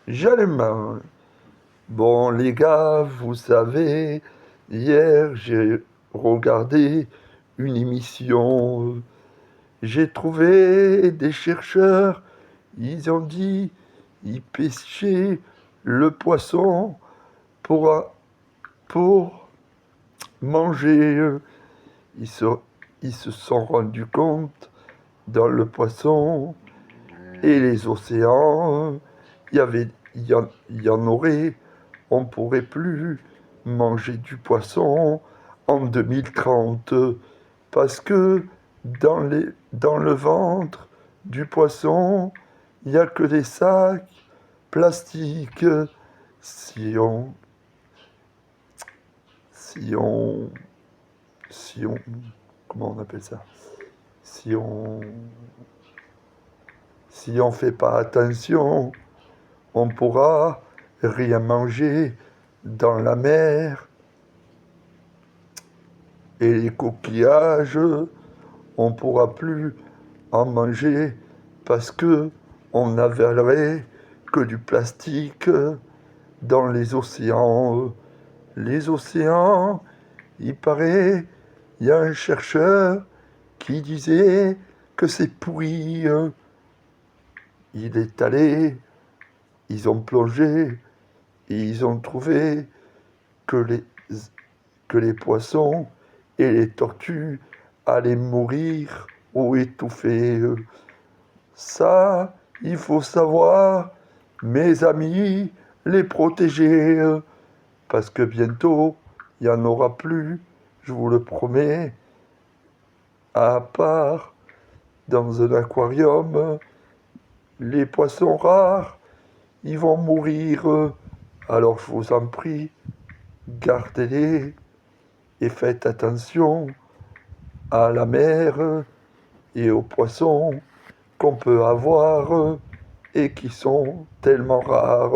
J'allais main. Bon, les gars, vous savez, hier j'ai regardé une émission. J'ai trouvé des chercheurs, ils ont dit, ils pêchaient le poisson pour, pour manger. Ils se, ils se sont rendus compte dans le poisson et les océans, il y en aurait, on pourrait plus manger du poisson en 2030 parce que dans le ventre du poisson, il n'y a que des sacs plastiques. Si on, si on, si on, comment on appelle ça? Si on, si on fait pas attention, on pourra rien manger dans la mer et les coquillages, on pourra plus en manger parce que on n'avalerait que du plastique dans les océans. Les océans, il paraît, il y a un chercheur qui disait que c'est pourri. Il est allé, ils ont plongé et ils ont trouvé que les, que les poissons et les tortues allaient mourir ou étouffer. Ça, il faut savoir, mes amis, les protéger, parce que bientôt, il n'y en aura plus, je vous le promets, à part dans un aquarium, les poissons rares, ils vont mourir. Alors je vous en prie, gardez-les et faites attention à la mer et aux poissons qu'on peut avoir et qui sont tellement rares.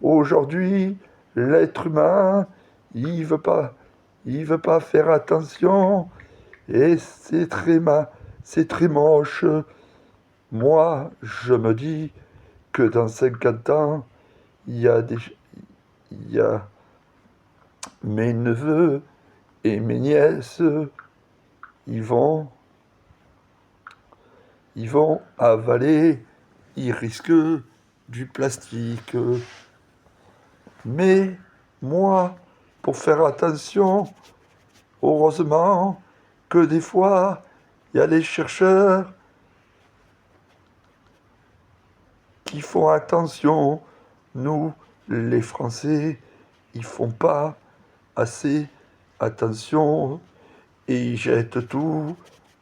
Aujourd'hui, l'être humain, il veut pas faire attention et c'est très moche. Moi, je me dis que dans 50 ans, il y a des, il y a mes neveux et mes nièces, ils vont, ils vont avaler, ils risquent du plastique. Mais moi, pour faire attention, heureusement que des fois, il y a des chercheurs qui font attention. Nous, les Français, ils font pas assez attention et ils jettent tout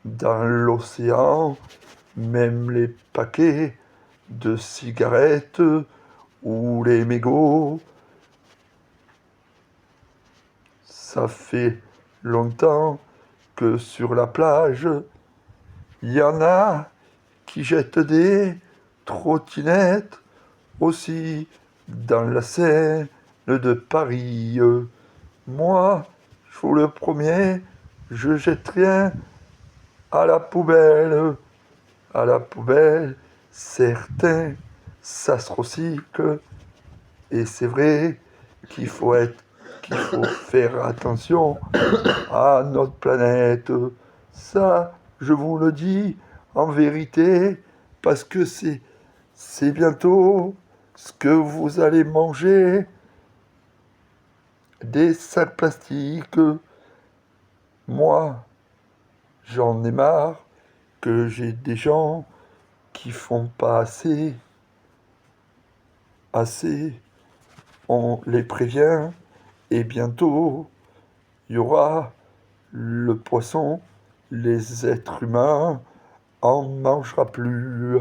dans l'océan, même les paquets de cigarettes ou les mégots. Ça fait longtemps que sur la plage, il y en a qui jettent des trottinettes aussi dans la Seine de Paris. Moi, je vous le promets, je jette rien à la poubelle. À la poubelle, certains, ça se recycle. Et c'est vrai qu'il faut faire attention à notre planète. Ça, je vous le dis en vérité, parce que c'est bientôt ce que vous allez manger, des sacs plastiques. Moi, j'en ai marre que j'ai des gens qui font pas assez. On les prévient et bientôt, il y aura le poisson, les êtres humains en mangera plus.